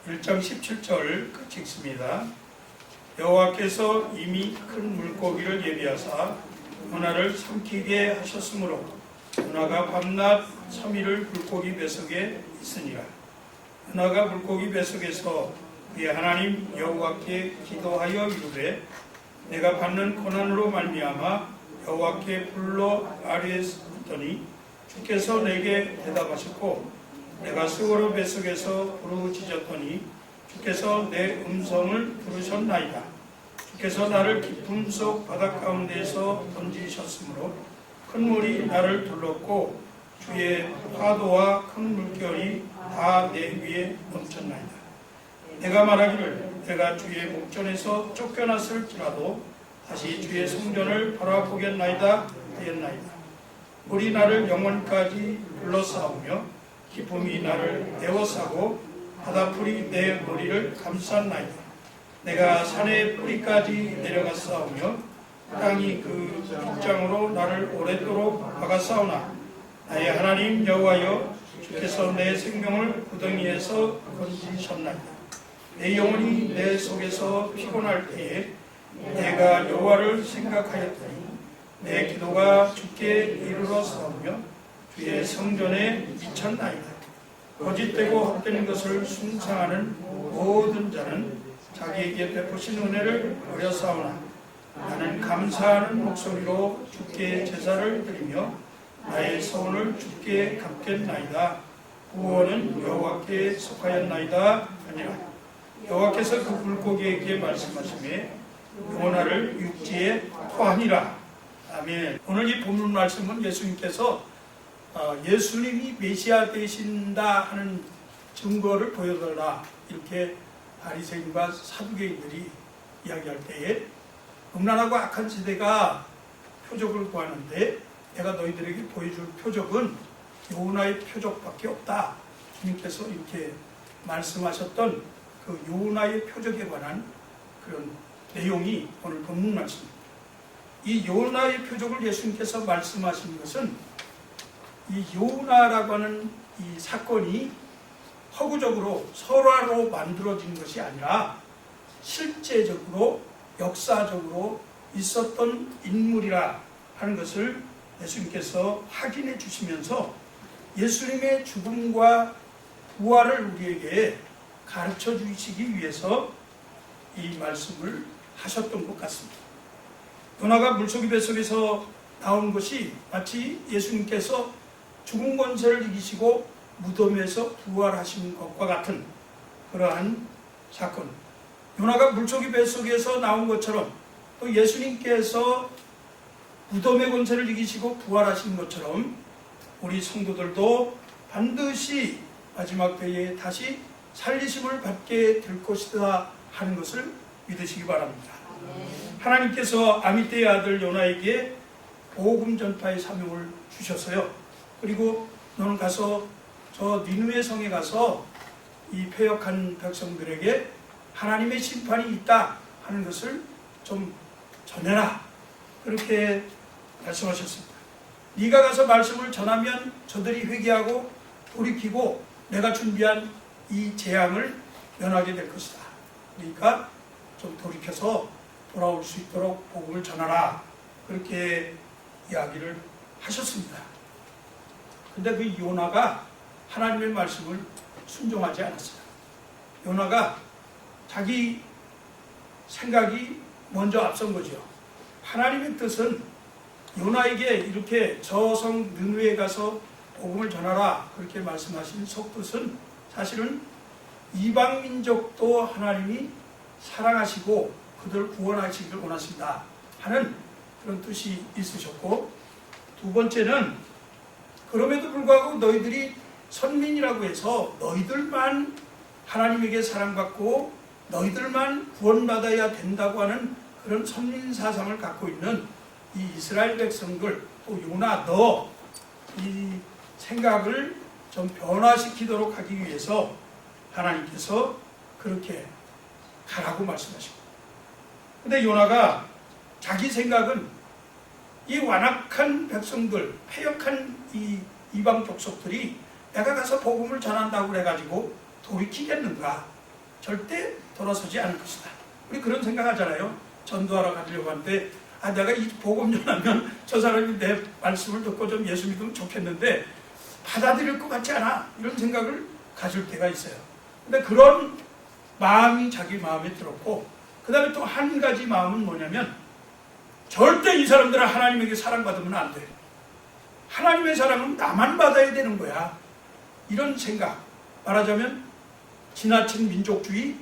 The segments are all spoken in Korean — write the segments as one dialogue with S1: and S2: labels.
S1: 1장 17절 같이 읽습니다. 여호와께서 이미 큰 물고기를 예비하사 요나를 삼키게 하셨으므로 요나가 밤낮 3일을 물고기 뱃속에 있으니라. 요나가 물고기 뱃속에서 그의 하나님 여호와께 기도하여 이르되 내가 받는 고난으로 말미암아 여호와께 불러 아뢰었더니 주께서 내게 대답하셨고 내가 스고로 뱃속에서 부르짖었더니 주께서 내 음성을 들으셨나이다. 주께서 나를 깊음 속 바닷 가운데에서 던지셨으므로 큰 물이 나를 둘렀고 주의 파도와 큰 물결이 다 내 위에 넘쳤나이다. 내가 말하기를 내가 주의 목전에서 쫓겨났을지라도 다시 주의 성전을 바라보겠나이다 하였나이다. 물이 나를 영원까지 둘러싸우며 기쁨이 나를 에워싸고 바다풀이 내 머리를 감쌌나이다. 내가 산의 뿌리까지 내려갔사오며 땅이 그 빗장으로 나를 오랫도록 박았사오나 나의 하나님 여호와여 주께서 내 생명을 구덩이에서 건지셨나이다. 내 영혼이 내 속에서 피곤할 때에 내가 여호와를 생각하였더니 내 기도가 주께 이르러 싸우며 주의 성전에 미쳤나이다. 거짓되고 헛되는 것을 숭상하는 모든 자는 자기에게 베푸신 은혜를 버려싸우나 나는 감사하는 목소리로 주께 제사를 드리며 나의 소원을 주께 갚겠나이다. 구원은 여호와께 속하였나이다 하니라. 여호와께서 그 물고기에게 말씀하시매 요나를 육지에 토하니라. 아멘. 오늘 이 본문 말씀은 예수님께서 예수님이 메시아 되신다 하는 증거를 보여달라 이렇게 바리새인과 사두개인들이 이야기할 때에 음란하고 악한 시대가 표적을 구하는데 내가 너희들에게 보여줄 표적은 요나의 표적밖에 없다. 주님께서 이렇게 말씀하셨던 그 요나의 표적에 관한 그런 내용이 오늘 본문 말씀입니다. 이 요나의 표적을 예수님께서 말씀하신 것은 이 요나라고 하는 이 사건이 허구적으로 설화로 만들어진 것이 아니라 실제적으로 역사적으로 있었던 인물이라 하는 것을 예수님께서 확인해 주시면서 예수님의 죽음과 부활을 우리에게 가르쳐 주시기 위해서 이 말씀을 하셨던 것 같습니다. 요나가 물고기 뱃속에서 나온 것이 마치 예수님께서 죽은 권세를 이기시고 무덤에서 부활하신 것과 같은 그러한 사건. 요나가 물고기 뱃속에서 나온 것처럼 또 예수님께서 무덤의 권세를 이기시고 부활하신 것처럼 우리 성도들도 반드시 마지막 때에 다시 살리심을 받게 될 것이다 하는 것을 믿으시기 바랍니다. 하나님께서 아미떼의 아들 요나에게 복음 전파의 사명을 주셨어요. 그리고 너는 가서 저 니느웨 성에 가서 이 패역한 백성들에게 하나님의 심판이 있다 하는 것을 좀 전해라. 그렇게 말씀하셨습니다. 네가 가서 말씀을 전하면 저들이 회개하고 돌이키고 내가 준비한 이 재앙을 면하게 될 것이다. 그러니까 좀 돌이켜서 돌아올 수 있도록 복음을 전하라. 그렇게 이야기를 하셨습니다. 근데 그 요나가 하나님의 말씀을 순종하지 않았어요. 요나가 자기 생각이 먼저 앞선 거죠. 하나님의 뜻은 요나에게 이렇게 저성 느느웨에 가서 복음을 전하라 그렇게 말씀하신 속뜻은 사실은 이방 민족도 하나님이 사랑하시고 그들을 구원하시기를 원하신다 하는 그런 뜻이 있으셨고, 두 번째는 그럼에도 불구하고 너희들이 선민이라고 해서 너희들만 하나님에게 사랑받고 너희들만 구원받아야 된다고 하는 그런 선민 사상을 갖고 있는 이 이스라엘 백성들, 또 요나 너 이 생각을 좀 변화시키도록 하기 위해서 하나님께서 그렇게 가라고 말씀하시고, 근데 요나가 자기 생각은 이 완악한 백성들, 패역한 이 이방 족속들이 내가 가서 복음을 전한다고 그래가지고 돌이키겠는가, 절대 돌아서지 않을 것이다. 우리 그런 생각하잖아요. 전도하러 가려고 하는데 내가 이 복음 전하면 저 사람이 내 말씀을 듣고 좀 예수 믿으면 좋겠는데 받아들일 것 같지 않아. 이런 생각을 가질 때가 있어요. 근데 그런 마음이 자기 마음에 들었고, 그 다음에 또 한 가지 마음은 뭐냐면 절대 이 사람들은 하나님에게 사랑받으면 안 돼. 하나님의 사랑은 나만 받아야 되는 거야. 이런 생각, 말하자면 지나친 민족주의,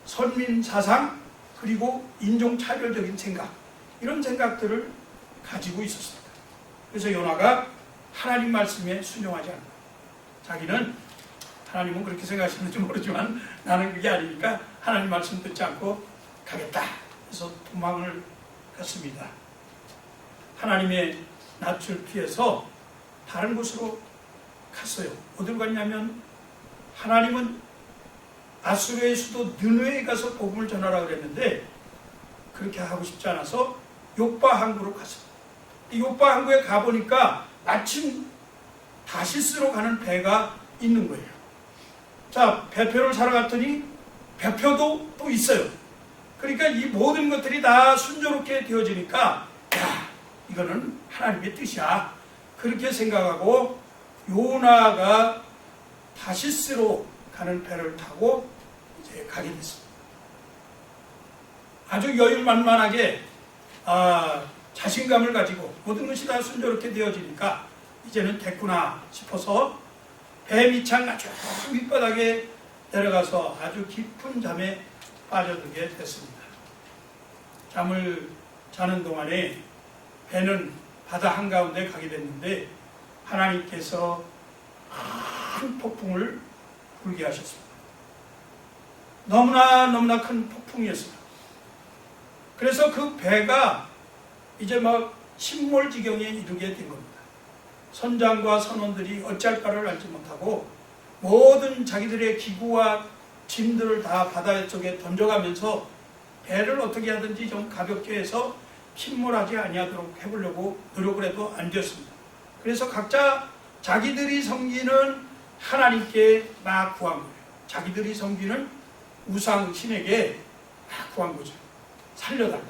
S1: 선민사상, 그리고 인종차별적인 생각, 이런 생각들을 가지고 있었습니다. 그래서 요나가 하나님 말씀에 순종하지 않는다. 자기는 하나님은 그렇게 생각하시는지 모르지만 나는 그게 아니니까 하나님 말씀 듣지 않고 가겠다. 그래서 도망을 갔습니다. 하나님의 낯을 피해서 다른 곳으로 갔어요. 어디로 갔냐면 하나님은 아수르의 수도 느느웨에 가서 복음을 전하라고 그랬는데 그렇게 하고 싶지 않아서 욥바 항구로 갔습니다. 욥바 항구에 가보니까 마침 다시스로 가는 배가 있는 거예요. 자, 배표를 사러 갔더니 배표도 또 있어요. 그러니까 이 모든 것들이 다 순조롭게 되어지니까 야, 이거는 하나님의 뜻이야. 그렇게 생각하고 요나가 다시스로 가는 배를 타고 이제 가게 됐습니다. 아주 여유만만하게 자신감을 가지고 모든 것이 다 순조롭게 되어지니까 이제는 됐구나 싶어서 배 밑창 아주 밑바닥에 내려가서 아주 깊은 잠에 빠져들게 됐습니다. 잠을 자는 동안에 배는 바다 한가운데 가게 됐는데 하나님께서 큰 폭풍을 불게 하셨습니다. 너무나 큰 폭풍이었습니다. 그래서 그 배가 이제 막 침몰 지경에 이르게 된 겁니다. 선장과 선원들이 어찌할 바를 알지 못하고 모든 자기들의 기구와 짐들을 다 바다 쪽에 던져가면서 배를 어떻게 하든지 좀 가볍게 해서 침몰하지 아니하도록 해보려고 노력을 해도 안 되었습니다. 그래서 각자 자기들이 섬기는 하나님께 막 구한 거예요. 자기들이 섬기는 우상 신에게 막 구한 거죠. 살려달라.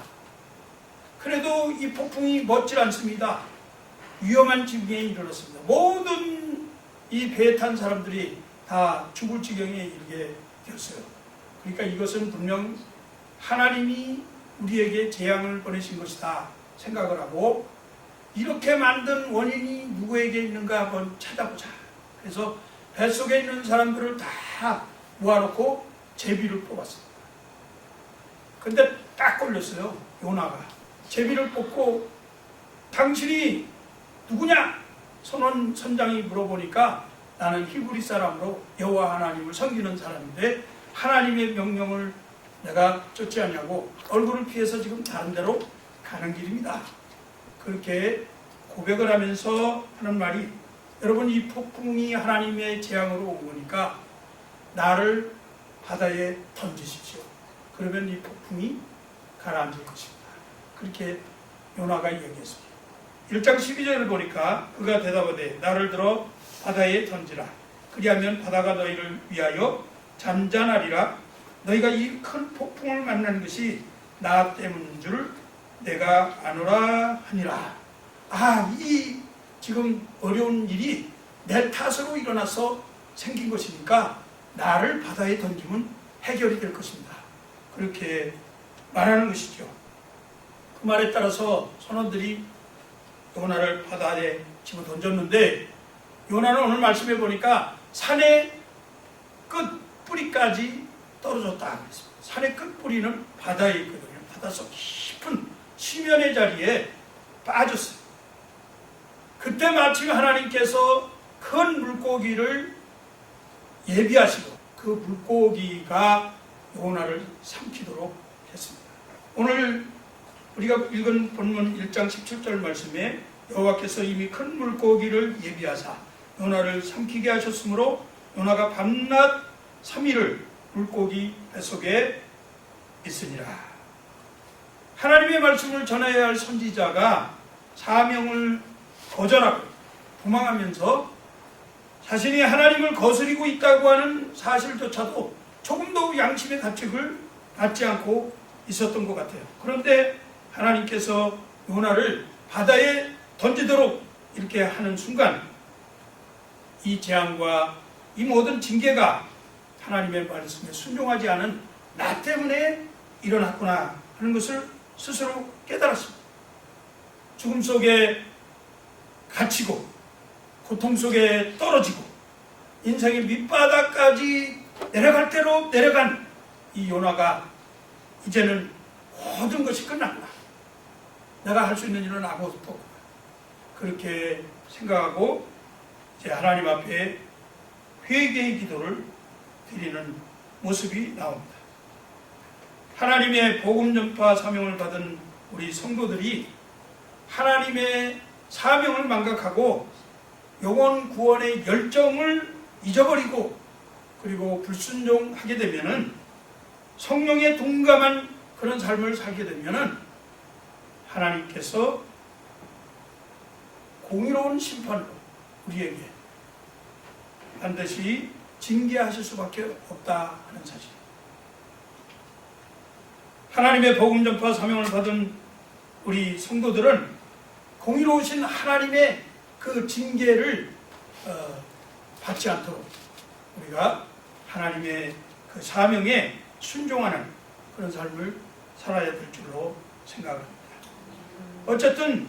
S1: 그래도 이 폭풍이 멎질 않습니다. 위험한 지경에 이르렀습니다. 모든 이 배에 탄 사람들이 다 죽을 지경에 이르게 되었어요. 그러니까 이것은 분명 하나님이 우리에게 재앙을 보내신 것이다 생각을 하고 이렇게 만든 원인이 누구에게 있는가 한번 찾아보자. 그래서 뱃속에 있는 사람들을 다 모아놓고 제비를 뽑았습니다. 근데 딱 걸렸어요. 요나가. 제비를 뽑고 당신이 누구냐? 선장이 물어보니까 나는 히브리 사람으로 여호와 하나님을 섬기는 사람인데 하나님의 명령을 내가 쫓지 않냐고 얼굴을 피해서 지금 다른 데로 가는 길입니다. 그렇게 고백을 하면서 하는 말이 여러분 이 폭풍이 하나님의 재앙으로 온 거니까 나를 바다에 던지십시오. 그러면 이 폭풍이 가라앉을 것입니다. 그렇게 요나가 이야기했습니다. 1장 12절을 보니까 그가 대답하되 나를 들어 바다에 던지라. 그리하면 바다가 너희를 위하여 잠잠하리라. 너희가 이 큰 폭풍을 만난 것이 나 때문인 줄 내가 아노라 하니라. 이 지금 어려운 일이 내 탓으로 일어나서 생긴 것이니까 나를 바다에 던지면 해결이 될 것입니다. 그렇게 말하는 것이죠. 그 말에 따라서 선원들이 요나를 바다에 집어 던졌는데 요나는 오늘 말씀해 보니까 산의 끝 뿌리까지 떨어졌다 그랬습니다. 산의 끝 뿌리는 바다에 있거든요. 바닷속 깊은 심연의 자리에 빠졌어요. 그때 마침 하나님께서 큰 물고기를 예비하시고 그 물고기가 요나를 삼키도록 했습니다. 오늘 우리가 읽은 본문 1장 17절 말씀에 여호와께서 이미 큰 물고기를 예비하사 요나를 삼키게 하셨으므로 요나가 밤낮 3일을 물고기 뱃속에 있으니라. 하나님의 말씀을 전해야 할 선지자가 사명을 거절하고 도망하면서 자신이 하나님을 거스리고 있다고 하는 사실조차도 조금도 양심의 가책을 받지 않고 있었던 것 같아요. 그런데 하나님께서 요나를 바다에 던지도록 이렇게 하는 순간 이 재앙과 이 모든 징계가 하나님의 말씀에 순종하지 않은 나 때문에 일어났구나 하는 것을 스스로 깨달았습니다. 죽음 속에 갇히고 고통 속에 떨어지고 인생의 밑바닥까지 내려갈 대로 내려간 이 요나가 이제는 모든 것이 끝났구나. 내가 할 수 있는 일은 아무것도 없구나. 그렇게 생각하고 이제 하나님 앞에 회개의 기도를 드리는 모습이 나옵니다. 하나님의 복음 전파 사명을 받은 우리 성도들이 하나님의 사명을 망각하고 영혼 구원의 열정을 잊어버리고 그리고 불순종하게 되면은 성령에 둔감한 그런 삶을 살게 되면은 하나님께서 공의로운 심판으로 우리에게 반드시 징계하실 수밖에 없다 하는 사실. 하나님의 복음 전파 사명을 받은 우리 성도들은 공의로우신 하나님의 그 징계를 받지 않도록 우리가 하나님의 그 사명에 순종하는 그런 삶을 살아야 될 줄로 생각합니다. 어쨌든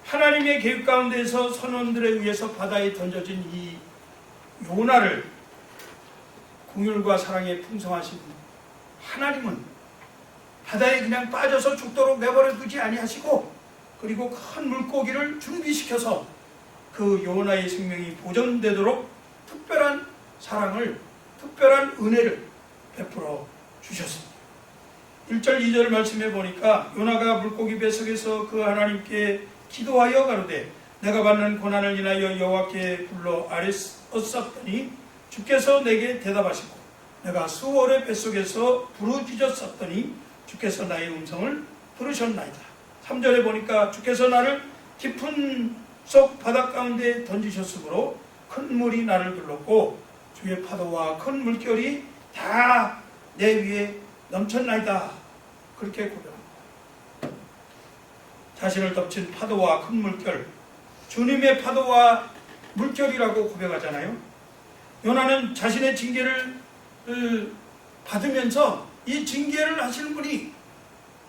S1: 하나님의 계획 가운데서 선원들에 의해서 바다에 던져진 이 요나를 긍휼과 사랑에 풍성하신 하나님은 바다에 그냥 빠져서 죽도록 내버려 두지 아니하시고 그리고 큰 물고기를 준비시켜서 그 요나의 생명이 보존되도록 특별한 사랑을, 특별한 은혜를 베풀어 주셨습니다. 1절 2절 말씀해 보니까 요나가 물고기 뱃속에서 그 하나님께 기도하여 가로되 내가 받는 고난을 인하여 여호와께 불러 아뢰었사오니 주께서 내게 대답하시고 내가 수월의 뱃속에서 부르짖었사오니 주께서 나의 음성을 들으셨나이다. 3절에 보니까 주께서 나를 깊은 속 바닷 가운데 던지셨으므로 큰 물이 나를 둘렀고 주의 파도와 큰 물결이 다 내 위에 넘쳤나이다. 그렇게 고백합니다. 자신을 덮친 파도와 큰 물결, 주님의 파도와 물결이라고 고백하잖아요. 요나는 자신의 징계를 받으면서 이 징계를 하시는 분이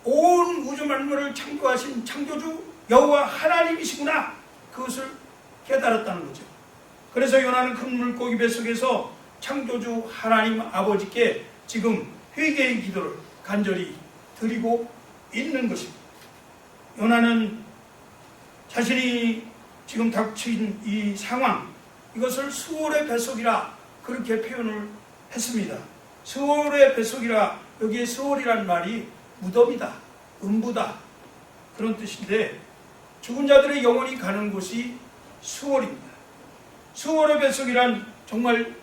S1: 온 우주 만물을 창조하신 창조주 여호와 하나님이시구나, 그것을 깨달았다는 거죠. 그래서 요나는 큰 물고기 뱃속에서 창조주 하나님 아버지께 지금 회개의 기도를 간절히 드리고 있는 것입니다. 요나는 자신이 지금 닥친 이 상황, 이것을 수월의 뱃속이라 그렇게 표현을 했습니다. 수월의 뱃속이라, 여기에 수월이란 말이 무덤이다, 음부다, 그런 뜻인데 죽은 자들의 영혼이 가는 곳이 수월입니다. 수월의 뱃속이란 정말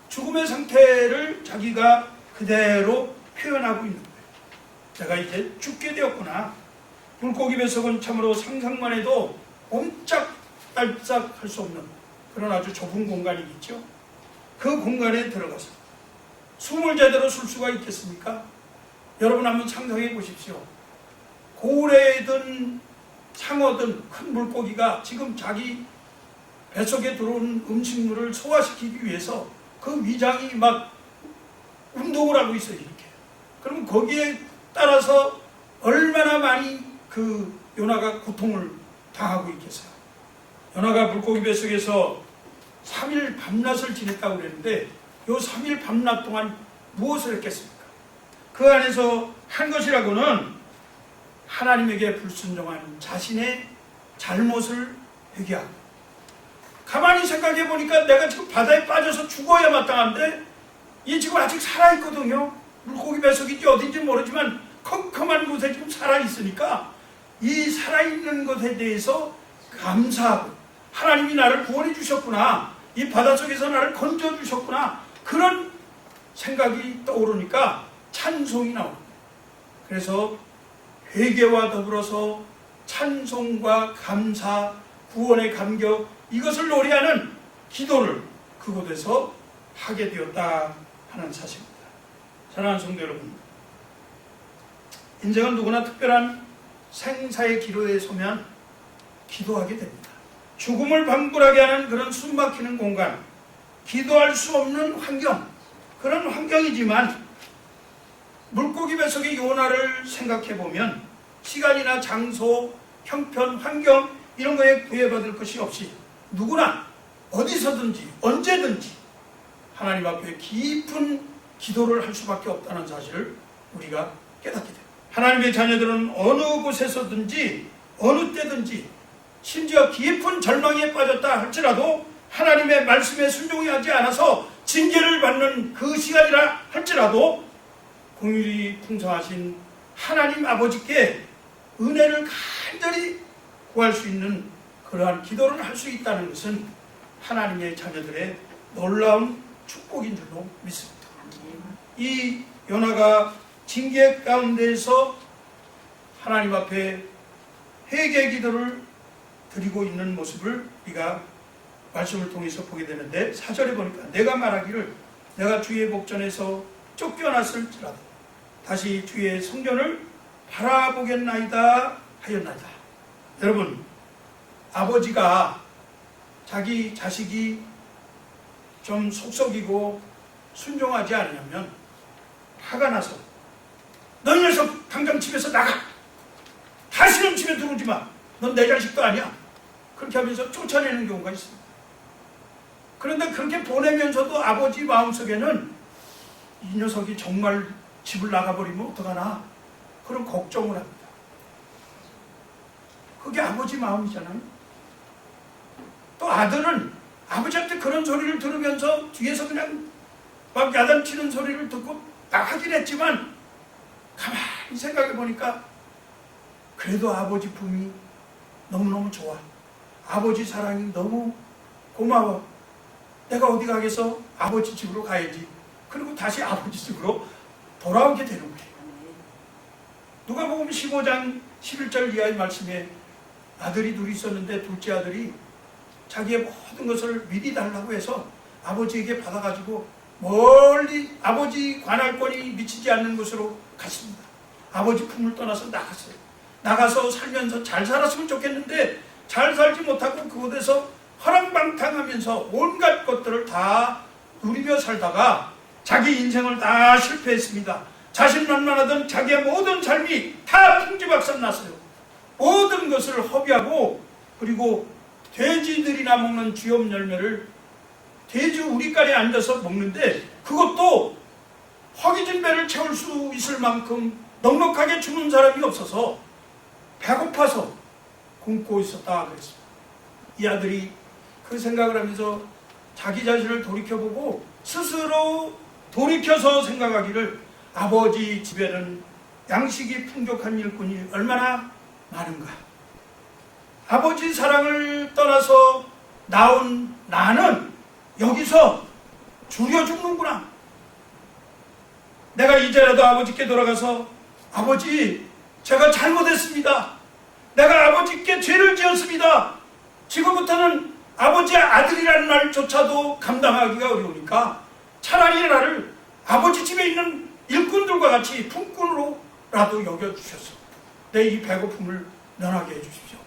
S1: 죽음의 상태를 자기가 그대로 표현하고 있는 거예요. 내가 이제 죽게 되었구나. 물고기 뱃속은 참으로 상상만 해도 옴짝달싹 할 수 없는 그런 아주 좁은 공간이겠죠. 그 공간에 들어가서 숨을 제대로 쉴 수가 있겠습니까? 여러분 한번 상상해 보십시오. 고래든 상어든 큰 물고기가 지금 자기 뱃속에 들어온 음식물을 소화시키기 위해서 그 위장이 막 운동을 하고 있어요, 이렇게. 그러면 거기에 따라서 얼마나 많이 그 요나가 고통을 당하고 있겠어요. 요나가 물고기 뱃속에서 3일 밤낮을 지냈다고 그랬는데 요 3일 밤낮 동안 무엇을 했겠습니까? 그 안에서 한 것이라고는 하나님에게 불순종한 자신의 잘못을 회개하고, 가만히 생각해 보니까 내가 지금 바다에 빠져서 죽어야 마땅한데 이 지금 아직 살아있거든요. 물고기 뱃속인지 어딘지 모르지만 컴컴한 곳에 지금 살아있으니까 이 살아있는 것에 대해서 감사하고, 하나님이 나를 구원해 주셨구나, 이 바닷속에서 나를 건져 주셨구나, 그런 생각이 떠오르니까 찬송이 나옵니다. 그래서 회개와 더불어서 찬송과 감사, 구원의 감격, 이것을 노래하는 기도를 그곳에서 하게 되었다 하는 사실입니다. 사랑하는 성도 여러분, 인생은 누구나 특별한 생사의 기로에 서면 기도하게 됩니다. 죽음을 방불하게 하는 그런 숨막히는 공간, 기도할 수 없는 환경, 그런 환경이지만 물고기 뱃속의 요나를 생각해보면 시간이나 장소, 형편, 환경 이런 거에 구애받을 것이 없이 누구나 어디서든지 언제든지 하나님 앞에 깊은 기도를 할 수밖에 없다는 사실을 우리가 깨닫게 됩니다. 하나님의 자녀들은 어느 곳에서든지 어느 때든지 심지어 깊은 절망에 빠졌다 할지라도 하나님의 말씀에 순종하지 않아서 징계를 받는 그 시간이라 할지라도 긍휼이 풍성하신 하나님 아버지께 은혜를 간절히 구할 수 있는 그러한 기도를 할 수 있다는 것은 하나님의 자녀들의 놀라운 축복인 줄로 믿습니다. 이 요나가 징계 가운데에서 하나님 앞에 회개 기도를 드리고 있는 모습을 우리가 말씀을 통해서 보게 되는데 4절에 보니까 내가 말하기를 내가 주의 목전에서 쫓겨났을지라도 다시 주의 성전을 바라보겠나이다 하였나이다. 여러분, 아버지가 자기 자식이 좀 속썩이고 순종하지 않으면 화가 나서 너 이 녀석 당장 집에서 나가! 다시는 집에 들어오지 마! 넌 내 자식도 아니야! 그렇게 하면서 쫓아내는 경우가 있습니다. 그런데 그렇게 보내면서도 아버지 마음속에는 이 녀석이 정말 집을 나가버리면 어떡하나 그런 걱정을 합니다. 그게 아버지 마음이잖아요. 또 아들은 아버지한테 그런 소리를 들으면서 뒤에서 그냥 막 야단치는 소리를 듣고 나가긴 했지만 가만히 생각해 보니까 그래도 아버지 품이 너무너무 좋아. 아버지 사랑이 너무 고마워. 내가 어디 가겠어? 아버지 집으로 가야지. 그리고 다시 아버지 집으로 돌아오게 되는 거예요. 누가복음 15장 11절 이하의 말씀에 아들이 둘이 있었는데 둘째 아들이 자기의 모든 것을 미리 달라고 해서 아버지에게 받아가지고 멀리 아버지 관할권이 미치지 않는 곳으로 갔습니다. 아버지 품을 떠나서 나갔어요. 나가서 살면서 잘 살았으면 좋겠는데 잘 살지 못하고 그곳에서 허랑방탕하면서 온갖 것들을 다 누리며 살다가 자기 인생을 다 실패했습니다. 자신만만하던 자기의 모든 삶이 다 풍지박산 났어요. 모든 것을 허비하고 그리고 돼지들이나 먹는 쥐염 열매를 돼지 우리깔에 앉아서 먹는데 그것도 허기진 배를 채울 수 있을 만큼 넉넉하게 주는 사람이 없어서 배고파서 굶고 있었다 그랬습니다. 이 아들이 그 생각을 하면서 자기 자신을 돌이켜보고 스스로 돌이켜서 생각하기를 아버지 집에는 양식이 풍족한 일꾼이 얼마나 많은가. 아버지 사랑을 떠나서 나온 나는 여기서 줄여 죽는구나. 내가 이제라도 아버지께 돌아가서 아버지 제가 잘못했습니다. 내가 아버지께 죄를 지었습니다. 지금부터는 아버지의 아들이라는 말조차도 감당하기가 어려우니까 차라리 나를 아버지 집에 있는 일꾼들과 같이 품꾼으로라도 여겨주셔서 내 이 배고픔을 면하게 해주십시오.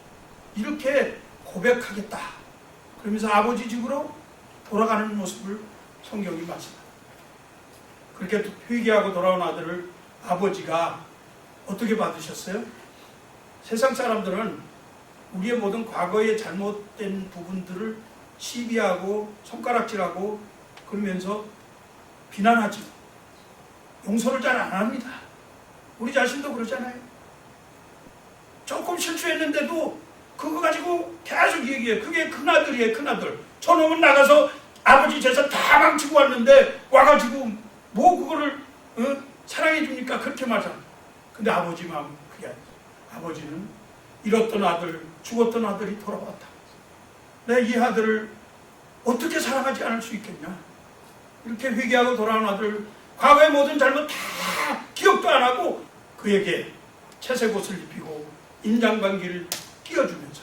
S1: 이렇게 고백하겠다. 그러면서 아버지 집으로 돌아가는 모습을 성경이 말씀합니다. 그렇게 회개하고 돌아온 아들을 아버지가 어떻게 받으셨어요? 세상 사람들은 우리의 모든 과거의 잘못된 부분들을 시비하고 손가락질하고 그러면서 비난하죠. 용서를 잘 안 합니다. 우리 자신도 그러잖아요. 조금 실수했는데도 그거 가지고 계속 얘기해. 그게 큰아들이에요, 큰아들. 저놈은 나가서 아버지 재산 다 망치고 왔는데 와가지고 뭐 그거를 사랑해 줍니까? 그렇게 말하잖아. 근데 아버지 마음 그게 아니죠. 아버지는 잃었던 아들, 죽었던 아들이 돌아왔다. 내가 이 아들을 어떻게 사랑하지 않을 수 있겠냐. 이렇게 회개하고 돌아온 아들, 과거의 모든 잘못 다 기억도 안 하고 그에게 채색 옷을 입히고 인장반기를 끼워주면서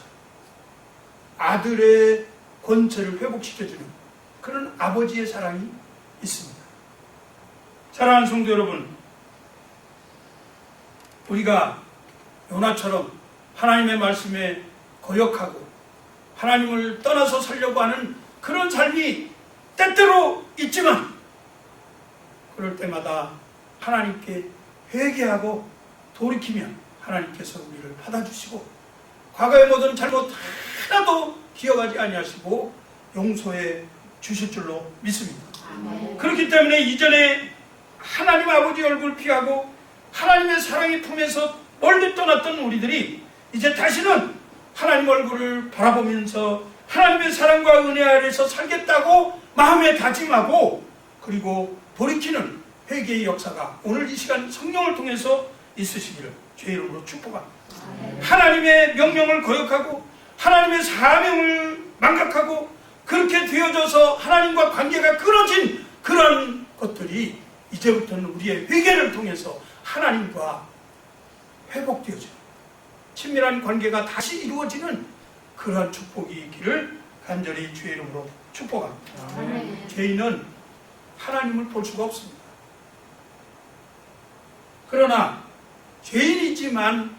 S1: 아들의 권세를 회복시켜주는 그런 아버지의 사랑이 있습니다. 사랑하는 성도 여러분, 우리가 요나처럼 하나님의 말씀에 거역하고 하나님을 떠나서 살려고 하는 그런 삶이 때때로 있지만, 그럴 때마다 하나님께 회개하고 돌이키면 하나님께서 우리를 받아주시고 과거의 모든 잘못 하나도 기억하지 아니하시고 용서해 주실 줄로 믿습니다.
S2: 아멘.
S1: 그렇기 때문에 이전에 하나님 아버지 얼굴 피하고 하나님의 사랑의 품에서 멀리 떠났던 우리들이 이제 다시는 하나님 얼굴을 바라보면서 하나님의 사랑과 은혜 아래서 살겠다고 마음에 다짐하고, 그리고 돌이키는 회개의 역사가 오늘 이 시간 성령을 통해서 있으시기를 주의 이름으로 축복합니다. 하나님의 명령을 거역하고 하나님의 사명을 망각하고 그렇게 되어져서 하나님과 관계가 끊어진 그런 것들이 이제부터는 우리의 회개를 통해서 하나님과 회복되어져요. 친밀한 관계가 다시 이루어지는 그러한 축복이 있기를 간절히 주의 이름으로 축복합니다.
S2: 아멘.
S1: 죄인은 하나님을 볼 수가 없습니다. 그러나 죄인이지만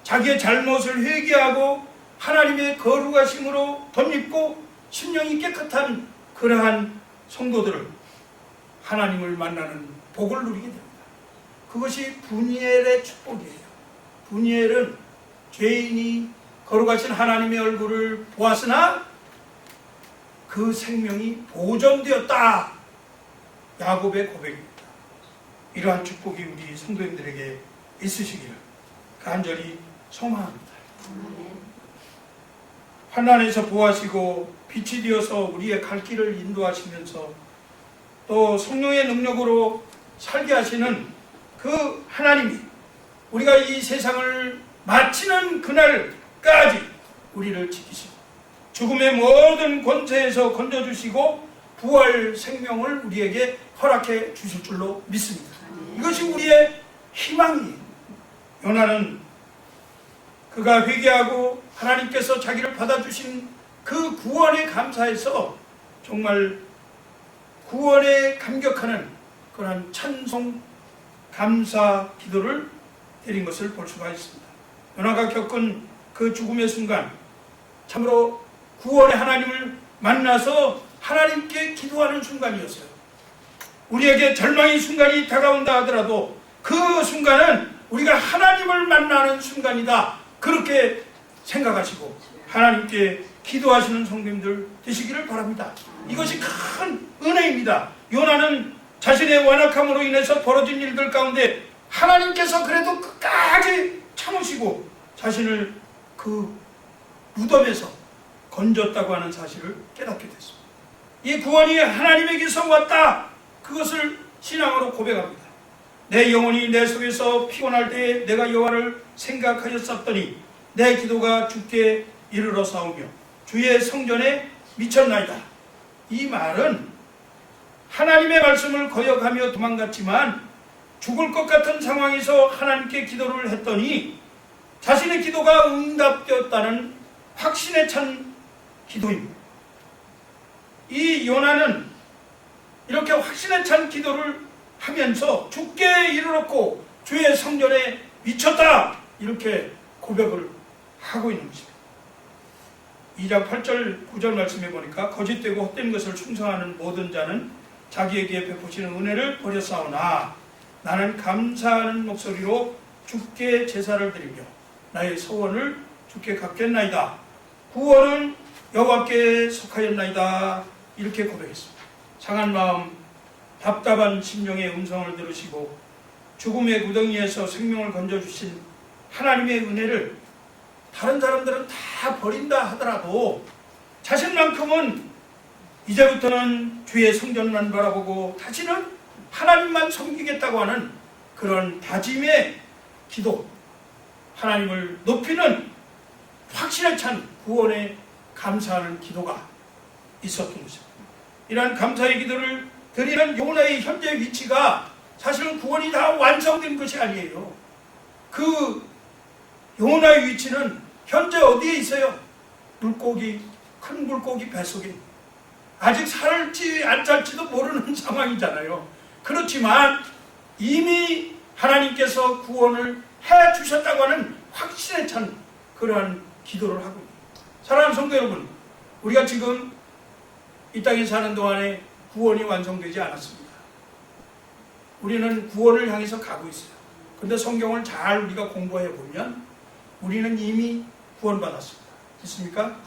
S1: 자기의 잘못을 회개하고 하나님의 거룩하심으로 덧입고 심령이 깨끗한 그러한 성도들을 하나님을 만나는 복을 누리게 됩니다. 그것이 분이엘의 축복이에요. 분이엘은 죄인이 거룩하신 하나님의 얼굴을 보았으나 그 생명이 보존되었다. 야곱의 고백입니다. 이러한 축복이 우리 성도님들에게 있으시기를 간절히 소망합니다. 환난에서 보호하시고 빛이 되어서 우리의 갈 길을 인도하시면서 또 성령의 능력으로 살게 하시는 그 하나님이 우리가 이 세상을 마치는 그날까지 우리를 지키시고 죽음의 모든 권세에서 건져주시고 부활 생명을 우리에게 허락해 주실 줄로 믿습니다. 이것이 우리의 희망이에요. 요나는 그가 회개하고 하나님께서 자기를 받아주신 그 구원에 감사해서 정말 구원에 감격하는 그런 찬송 감사 기도를 드린 것을 볼 수가 있습니다. 요나가 겪은 그 죽음의 순간 참으로 구원의 하나님을 만나서 하나님께 기도하는 순간이었어요. 우리에게 절망의 순간이 다가온다 하더라도 그 순간은 우리가 하나님을 만나는 순간이다, 그렇게 생각하시고 하나님께 기도하시는 성도님들 되시기를 바랍니다. 이것이 큰 은혜입니다. 요나는 자신의 완악함으로 인해서 벌어진 일들 가운데 하나님께서 그래도 끝까지 참으시고 자신을 그 무덤에서 건졌다고 하는 사실을 깨닫게 됐습니다. 이 구원이 하나님에게서 왔다, 그것을 신앙으로 고백합니다. 내 영혼이 내 속에서 피곤할 때 내가 여호와를 생각하였었더니 내 기도가 주께 이르러 사오며 주의 성전에 미쳤나이다. 이 말은 하나님의 말씀을 거역하며 도망갔지만 죽을 것 같은 상황에서 하나님께 기도를 했더니 자신의 기도가 응답되었다는 확신에 찬 기도입니다. 이 요나는 이렇게 확신에 찬 기도를 하면서 주께 이르렀고 주의 성전에 미쳤다, 이렇게 고백을 하고 있는 것입니다. 2장 8절 9절 말씀해 보니까 거짓되고 헛된 것을 충성하는 모든 자는 자기에게 베푸시는 은혜를 버렸사오나 나는 감사하는 목소리로 주께 제사를 드리며 나의 소원을 주께 갚겠나이다. 구원은 여호와께 속하였나이다. 이렇게 고백했습니다. 상한 마음, 답답한 심령의 음성을 들으시고 죽음의 구덩이에서 생명을 건져주신 하나님의 은혜를 다른 사람들은 다 버린다 하더라도 자신만큼은 이제부터는 주의 성전만 바라보고 다시는 하나님만 섬기겠다고 하는 그런 다짐의 기도, 하나님을 높이는 확신에 찬 구원에 감사하는 기도가 있었던 것입니다. 이러한 감사의 기도를 드리는 요나의 현재 위치가 사실은 구원이 다 완성된 것이 아니에요. 그 요나의 위치는 현재 어디에 있어요? 물고기, 큰 물고기 뱃속에 아직 살지 안 살지도 모르는 상황이잖아요. 그렇지만 이미 하나님께서 구원을 해 주셨다고 하는 확신에 찬 그러한 기도를 하고 있습니다. 사랑하는 성도 여러분, 우리가 지금 이 땅에 사는 동안에 구원이 완성되지 않았습니다. 우리는 구원을 향해서 가고 있어요. 그런데 성경을 잘 우리가 공부해 보면 우리는 이미 구원받았습니다. 있습니까?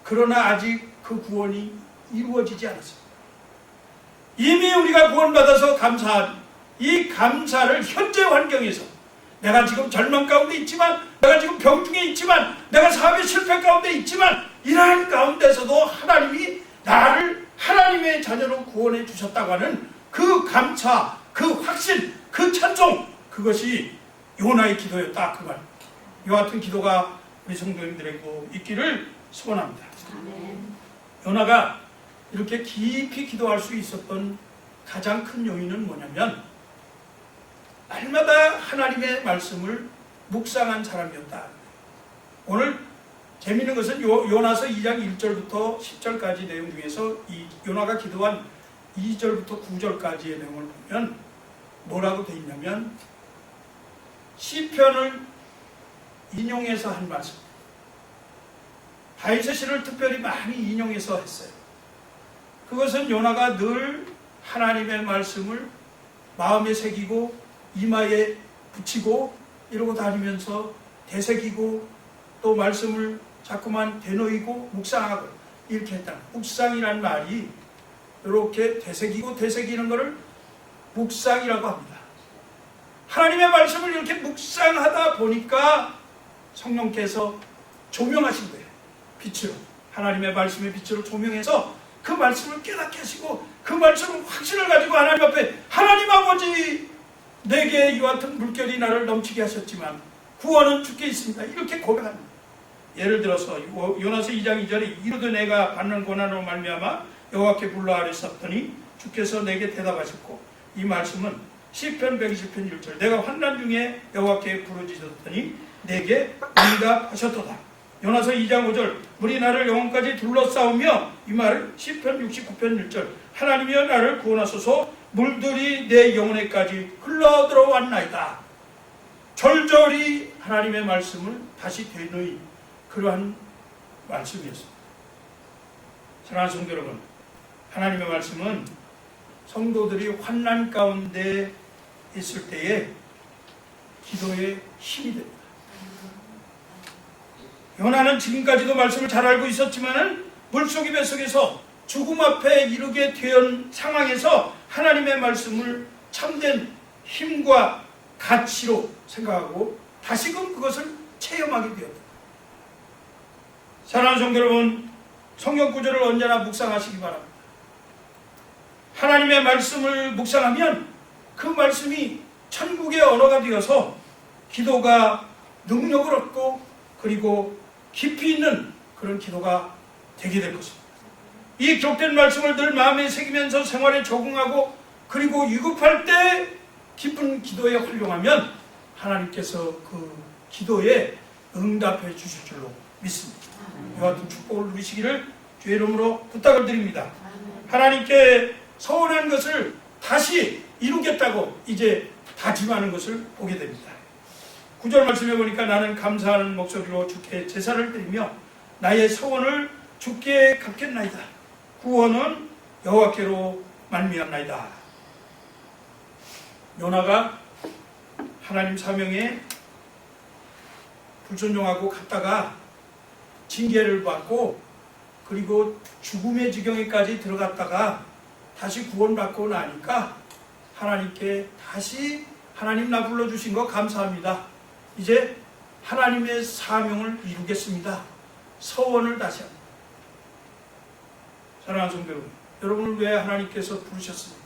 S1: 그러나 아직 그 구원이 이루어지지 않았습니다. 이미 우리가 구원받아서 감사한 이 감사를 현재 환경에서, 내가 지금 절망 가운데 있지만, 내가 지금 병 중에 있지만, 내가 사업의 실패 가운데 있지만, 이러한 가운데서도 하나님이 나를 하나님의 자녀로 구원해 주셨다고 하는 그 감사, 그 확신, 그 찬송, 그것이 요나의 기도였다, 그 말. 이와 같은 기도가 우리 성도님들에게 있기를 소원합니다. 요나가 이렇게 깊이 기도할 수 있었던 가장 큰 요인은 뭐냐면, 날마다 하나님의 말씀을 묵상한 사람이었다. 오늘 재미있는 것은 요나서 2장 1절부터 10절까지 내용 중에서 이 요나가 기도한 2절부터 9절까지의 내용을 보면 뭐라고 되어 있냐면, 시편을 인용해서 한 말씀, 다윗의 시를 특별히 많이 인용해서 했어요. 그것은 요나가 늘 하나님의 말씀을 마음에 새기고 이마에 붙이고 이러고 다니면서 되새기고 또 말씀을 자꾸만 되뇌이고 묵상하고 이렇게 했다. 묵상이라는 말이 이렇게 되새기고 되새기는 것을 묵상이라고 합니다. 하나님의 말씀을 이렇게 묵상하다 보니까 성령께서 조명하신 거예요. 빛으로, 하나님의 말씀의 빛으로 조명해서 그 말씀을 깨닫게 하시고, 그 말씀을 확신을 가지고 하나님 앞에, 하나님 아버지, 내게 이와 같은 물결이 나를 넘치게 하셨지만 구원은 주께 있습니다, 이렇게 고백합니다. 예를 들어서 요나서 2장 2절에 이르되 내가 받는 고난으로 말미암아 여호와께 불러 아뢰었더니 주께서 내게 대답하셨고, 이 말씀은 시편 120편 1절, 내가 환난 중에 여호와께 부르짖었더니 내게 응답하셨도다. 요나서 2장 5절, 물이 나를 영혼까지 둘러싸우며, 이 말을 시편 69편 1절, 하나님이여 나를 구원하소서, 물들이 내 영혼에까지 흘러들어왔나이다. 절절히 하나님의 말씀을 다시 되뇌인 그러한 말씀이었습니다. 사랑하는 성도 여러분, 하나님의 말씀은 성도들이 환난 가운데 있을 때에 기도의 힘이 됩니다. 요나는 지금까지도 말씀을 잘 알고 있었지만은 물속의 뱃속에서 죽음 앞에 이르게 된 상황에서 하나님의 말씀을 참된 힘과 가치로 생각하고 다시금 그것을 체험하게 되었다. 사랑하는 성도 여러분, 성경 구절을 언제나 묵상하시기 바랍니다. 하나님의 말씀을 묵상하면 그 말씀이 천국의 언어가 되어서 기도가 능력을 얻고 그리고 깊이 있는 그런 기도가 되게 될 것입니다. 이 기록된 말씀을 늘 마음에 새기면서 생활에 적응하고 그리고 위급할 때 깊은 기도에 활용하면 하나님께서 그 기도에 응답해 주실 줄로 믿습니다. 이와 같은 축복을 누리시기를 주의 이름으로 부탁을 드립니다. 하나님께 서원한 것을 다시 이루겠다고 이제 다짐하는 것을 보게 됩니다. 9절 말씀해 보니까 나는 감사하는 목소리로 주께 제사를 드리며 나의 서원을 주께 갚겠나이다. 구원은 여호와께로 말미암나이다. 요나가 하나님 사명에 불순종하고 갔다가 징계를 받고 그리고 죽음의 지경에까지 들어갔다가 다시 구원받고 나니까 하나님께 다시 하나님 나 불러주신 거 감사합니다. 이제 하나님의 사명을 이루겠습니다. 서원을 다시 합니다. 사랑하는 성도 여러분, 여러분을 왜 하나님께서 부르셨습니까?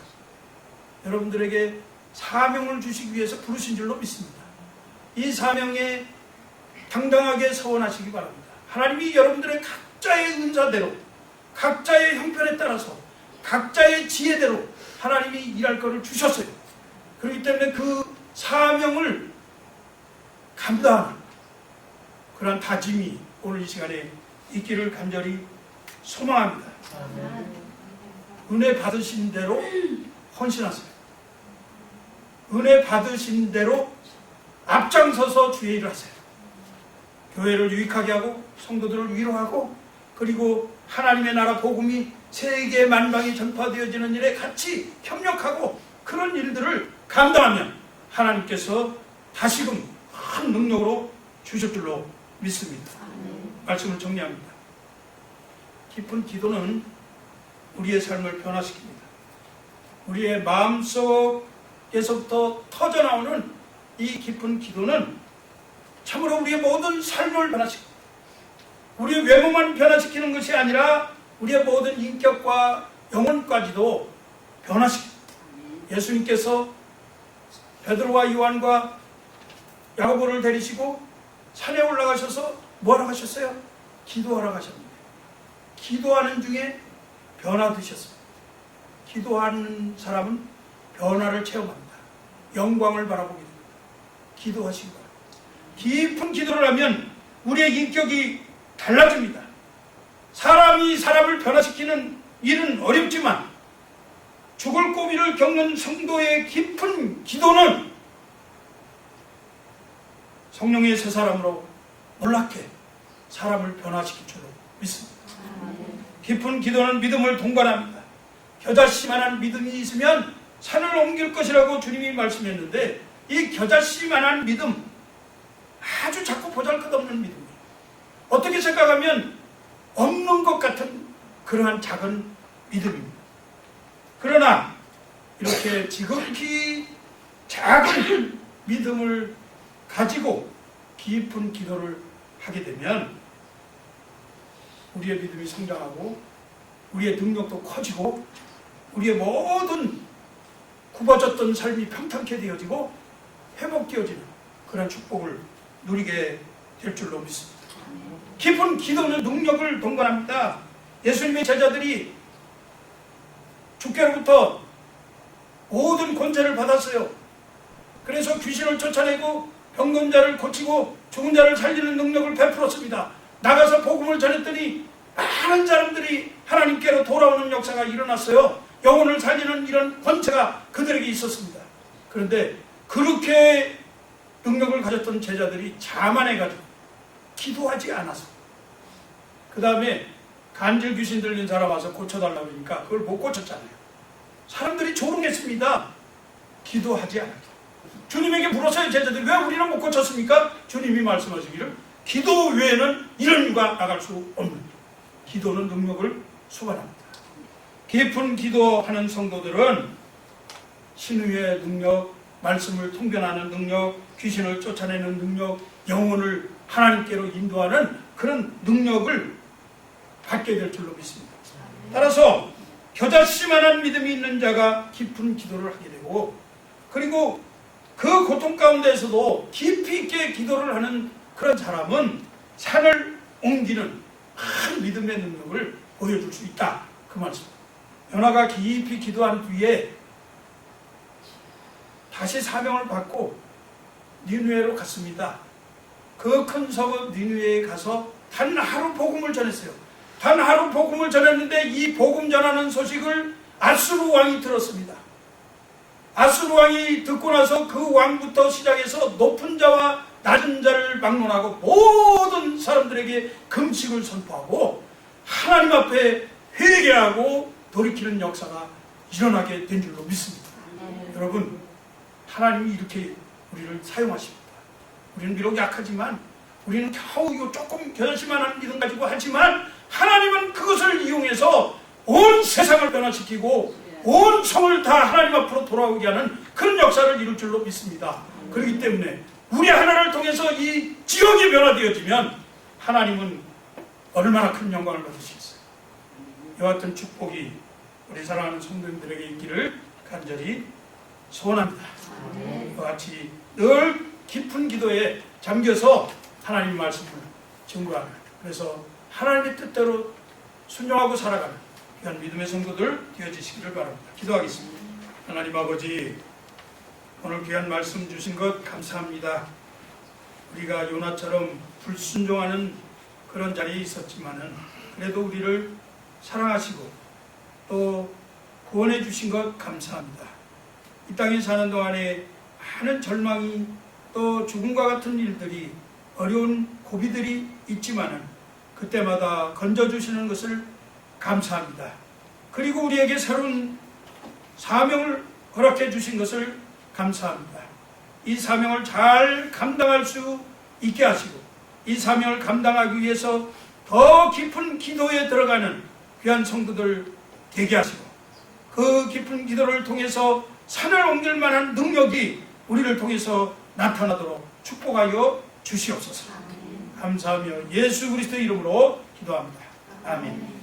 S1: 여러분들에게 사명을 주시기 위해서 부르신 줄로 믿습니다. 이 사명에 당당하게 서원하시기 바랍니다. 하나님이 여러분들의 각자의 은사대로, 각자의 형편에 따라서, 각자의 지혜대로 하나님이 일할 것을 주셨어요. 그렇기 때문에 그 사명을 감당하는 그러한 다짐이 오늘 이 시간에 있기를 간절히 소망합니다. 은혜 받으신 대로 헌신하세요. 은혜 받으신 대로 앞장서서 주의 일을 하세요. 교회를 유익하게 하고 성도들을 위로하고 그리고 하나님의 나라 복음이 세계 만방에 전파되어지는 일에 같이 협력하고 그런 일들을 감당하면 하나님께서 다시금 큰 능력으로 주실 줄로 믿습니다. 말씀을 정리합니다. 깊은 기도는 우리의 삶을 변화시킵니다. 우리의 마음속에서부터 터져나오는 이 깊은 기도는 참으로 우리의 모든 삶을 변화시킵니다. 우리의 외모만 변화시키는 것이 아니라 우리의 모든 인격과 영혼까지도 변화시킵니다. 예수님께서 베드로와 요한과 야고보를 데리시고 산에 올라가셔서 뭐하러 가셨어요? 기도하러 가셨는데 기도하는 중에 변화되셨습니다. 기도하는 사람은 변화를 체험합니다. 영광을 바라보게 됩니다. 기도하시기 바랍니다. 깊은 기도를 하면 우리의 인격이 달라집니다. 사람이 사람을 변화시키는 일은 어렵지만 죽을 고비를 겪는 성도의 깊은 기도는 성령의 새 사람으로 놀랍게 사람을 변화시킬 줄로 믿습니다. 깊은 기도는 믿음을 동반합니다. 겨자씨만한 믿음이 있으면 산을 옮길 것이라고 주님이 말씀했는데 이 겨자씨만한 믿음, 아주 작고 보잘것없는 믿음이에요. 어떻게 생각하면 없는 것 같은 그러한 작은 믿음입니다. 그러나 이렇게 지극히 작은 믿음을 가지고 깊은 기도를 하게 되면 우리의 믿음이 성장하고 우리의 능력도 커지고 우리의 모든 굽어졌던 삶이 평탄케 되어지고 회복되어지는 그런 축복을 누리게 될 줄로 믿습니다. 깊은 기도는 능력을 동반합니다. 예수님의 제자들이 주께로부터 모든 권세를 받았어요. 그래서 귀신을 쫓아내고 병든 자를 고치고 죽은 자를 살리는 능력을 베풀었습니다. 나가서 복음을 전했더니 많은 사람들이 하나님께로 돌아오는 역사가 일어났어요. 영혼을 살리는 이런 권세가 그들에게 있었습니다. 그런데 그렇게 능력을 가졌던 제자들이 자만해가지고 기도하지 않아서 그 다음에 간질 귀신 들린 사람 와서 고쳐달라고 하니까 그걸 못 고쳤잖아요. 사람들이 조롱했습니다. 기도하지 않았다. 주님에게 물었어요. 제자들이 왜 우리는 못 고쳤습니까? 주님이 말씀하시기를 기도 외에는 이런 이유가 나갈 수 없는 기도는 능력을 수반합니다. 깊은 기도하는 성도들은 신유의 능력, 말씀을 통변하는 능력, 귀신을 쫓아내는 능력, 영혼을 하나님께로 인도하는 그런 능력을 받게 될 줄로 믿습니다. 따라서 겨자씨만한 믿음이 있는 자가 깊은 기도를 하게 되고 그리고 그 고통 가운데서도 깊이 있게 기도를 하는 그런 사람은 산을 옮기는 큰 믿음의 능력을 보여줄 수 있다. 그 말씀. 요나가 깊이 기도한 뒤에 다시 사명을 받고 니느웨로 갔습니다. 그 큰 성읍 니느웨에 가서 단 하루 복음을 전했어요. 단 하루 복음을 전했는데 이 복음 전하는 소식을 아수르 왕이 들었습니다. 아수르 왕이 듣고 나서 그 왕부터 시작해서 높은 자와 낮은 자를 막론하고 모든 사람들에게 금식을 선포하고 하나님 앞에 회개하고 돌이키는 역사가 일어나게 된 줄로 믿습니다. 여러분, 하나님이 이렇게 우리를 사용하십니다. 우리는 비록 약하지만 우리는 겨우 조금 겨자씨만한 믿음 가지고 하지만 하나님은 그것을 이용해서 온 세상을 변화시키고 온 성을 다 하나님 앞으로 돌아오게 하는 그런 역사를 이룰 줄로 믿습니다. 그렇기 때문에 우리 하나를 통해서 이 지역이 변화되어지면 하나님은 얼마나 큰 영광을 받으시겠어요. 이와 같은 축복이 우리 사랑하는 성도님들에게 있기를 간절히 소원합니다. 이와 같이 늘 깊은 기도에 잠겨서 하나님 말씀을 증거하는, 그래서 하나님의 뜻대로 순종하고 살아가는 귀한 믿음의 성도들 되어지시기를 바랍니다. 기도하겠습니다. 하나님 아버지, 오늘 귀한 말씀 주신 것 감사합니다. 우리가 요나처럼 불순종하는 그런 자리에 있었지만은 그래도 우리를 사랑하시고 또 구원해 주신 것 감사합니다. 이 땅에 사는 동안에 많은 절망이 또 죽음과 같은 일들이 어려운 고비들이 있지만은 그때마다 건져주시는 것을 감사합니다. 그리고 우리에게 새로운 사명을 허락해 주신 것을 감사합니다. 이 사명을 잘 감당할 수 있게 하시고 이 사명을 감당하기 위해서 더 깊은 기도에 들어가는 귀한 성도들 되게 하시고 그 깊은 기도를 통해서 산을 옮길 만한 능력이 우리를 통해서 나타나도록 축복하여 주시옵소서. 감사하며 예수 그리스도의 이름으로 기도합니다. 아멘.